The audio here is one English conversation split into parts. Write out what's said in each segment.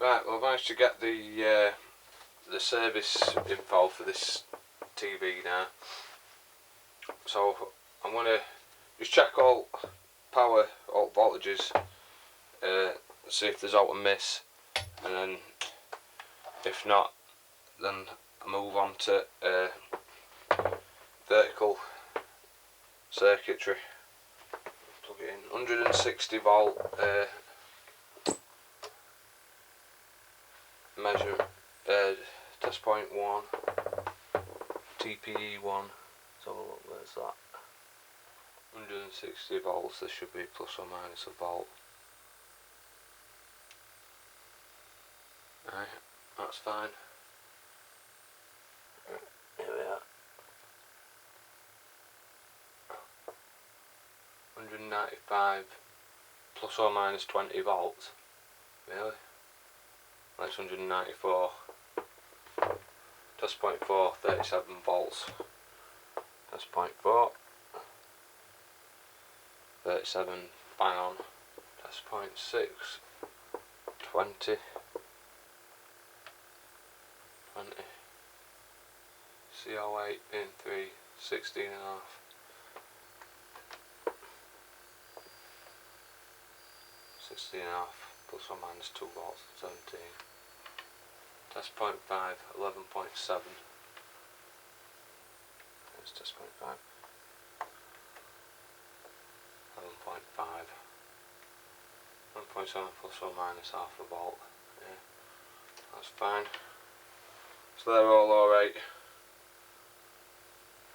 Right, well, I've managed to get the service info for this TV now. So I'm going to just check all power, all voltages, see if there's out a miss, and then if not, then I move on to vertical circuitry. Plug it in, 160 volt measure, test point 1, TPE1, so look, where's that? 160 volts, there should be plus or minus a volt. Right, that's fine. Here we are. 195 plus or minus 20 volts. Really? That's 194. Test point 4, 37 volts. Test point 4, 37 bang on. Test point 6, 20. CO8 pin 3, 16 and a half. 16 and a half plus or minus 2 volts, 17. Test point 5, 11.7. There's test point 5. 11.5. 1.7 plus or minus half a volt. Yeah, that's fine. So they're all alright.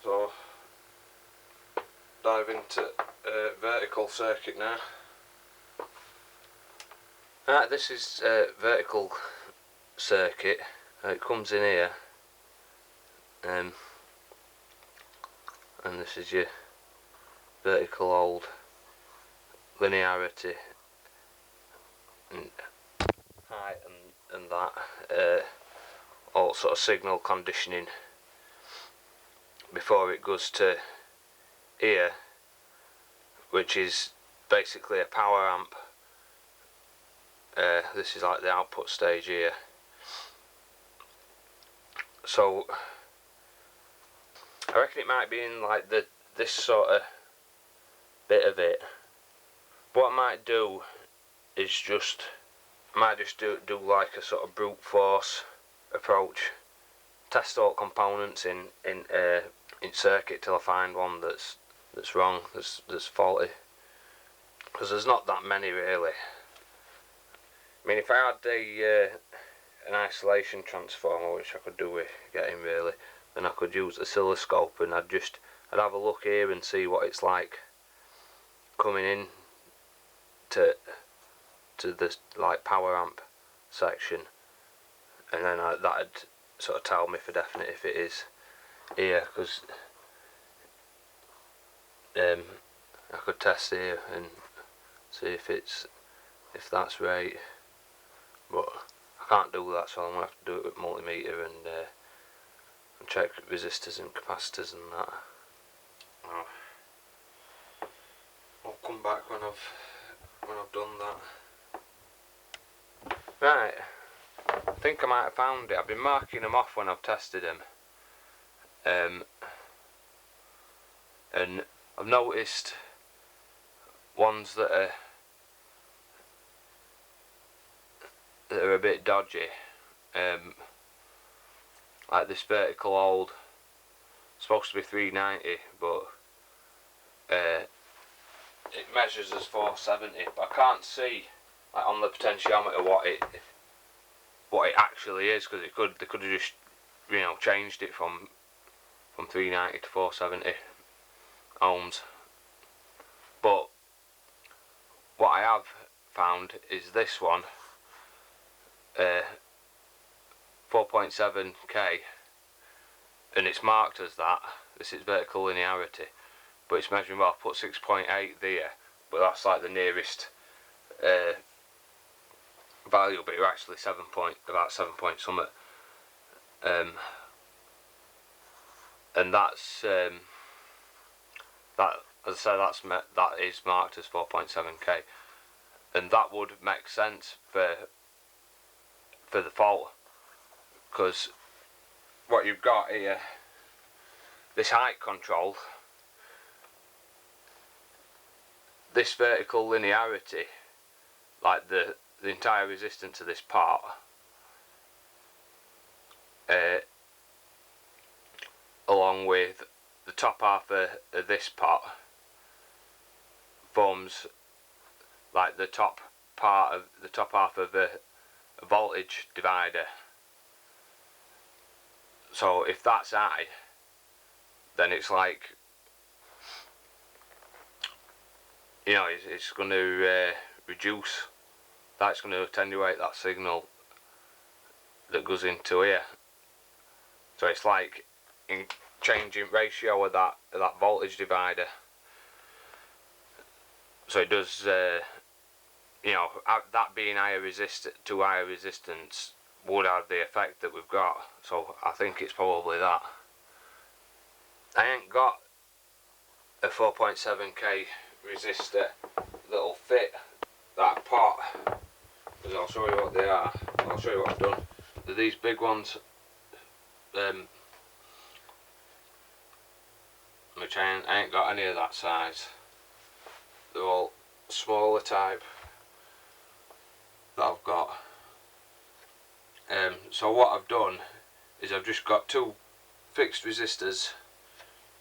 So dive into vertical circuit now. Right, this is vertical circuit. It comes in here, and this is your vertical old linearity and height and that, all sort of signal conditioning before it goes to here, which is basically a power amp. This is like the output stage here. So I reckon it might be in like this sort of bit of it. What I might do is I might just do like a sort of brute force approach, test all components in circuit till I find one that's wrong, that's faulty, because there's not that many really. I mean, if I had an isolation transformer, which I could do with getting really, then I could use the oscilloscope and I'd have a look here and see what it's like coming in to the like power amp section, and then that'd sort of tell me for definite if it is here, because I could test here and see if that's right, but I can't do that, so I'm going to have to do it with multimeter and check resistors and capacitors and that. I'll come back when I've done that. Right, I think I might have found it. I've been marking them off when I've tested them, and I've noticed ones that are a bit dodgy, like this vertical old, supposed to be 390, but it measures as 470, but I can't see like on the potentiometer what it actually is, because they could have just, you know, changed it from 390 to 470 ohms. But what I have found is this one, 4.7k, and it's marked as that. This is vertical linearity, but it's measuring, well, I put 6.8 there, but that's like the nearest value, but you're actually about 7 point something, and that's that, as I say, that is marked as 4.7k, and that would make sense for for the fault, because what you've got here, this height control, this vertical linearity, like the entire resistance of this part, along with the top half of this part, forms like the top half of a voltage divider. So if that's high, then it's like, you know, it's going to reduce. That's going to attenuate that signal that goes into here. So it's like in changing ratio of that voltage divider. So it does, you know, that being higher resistance would have the effect that we've got. So I think it's probably that. I ain't got a 4.7k resistor that'll fit that pot, because I'll show you what they are. I'll show you what I've done. They're these big ones, which I ain't got any of that size. They're all smaller type that I've got. So what I've done is I've just got two fixed resistors,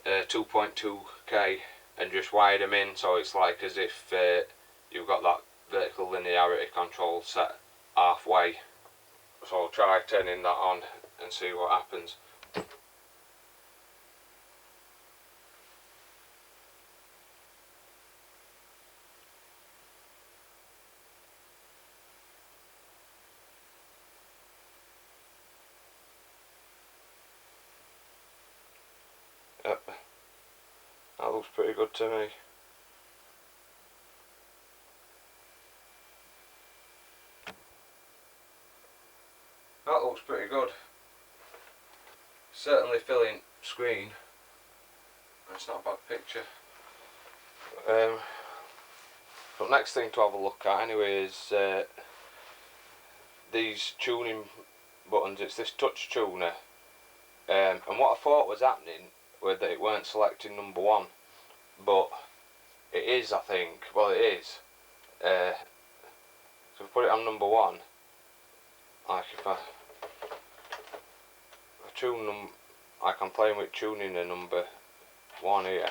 2.2k, and just wired them in, so it's like as if you've got that vertical linearity control set halfway. So I'll try turning that on and see what happens. Yep, that looks pretty good to me. That looks pretty good. Certainly filling screen. That's not a bad picture. But next thing to have a look at anyway is these tuning buttons. It's this touch tuner, and what I thought was happening was that it weren't selecting number one, but it is, I think. Well, it is. So if I put it on number one, like if I tune them, like I'm playing with tuning the number one here.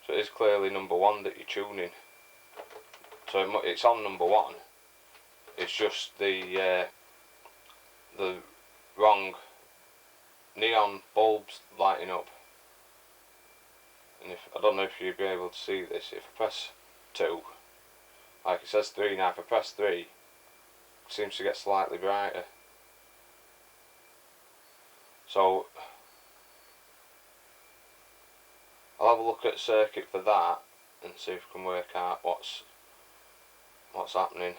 So it is clearly number one that you're tuning. So it's on number one. It's just the wrong neon bulbs lighting up. And I don't know if you'll be able to see this. If I press 2, like it says 3 now, if I press 3, it seems to get slightly brighter. So I'll have a look at circuit for that and see if I can work out what's happening.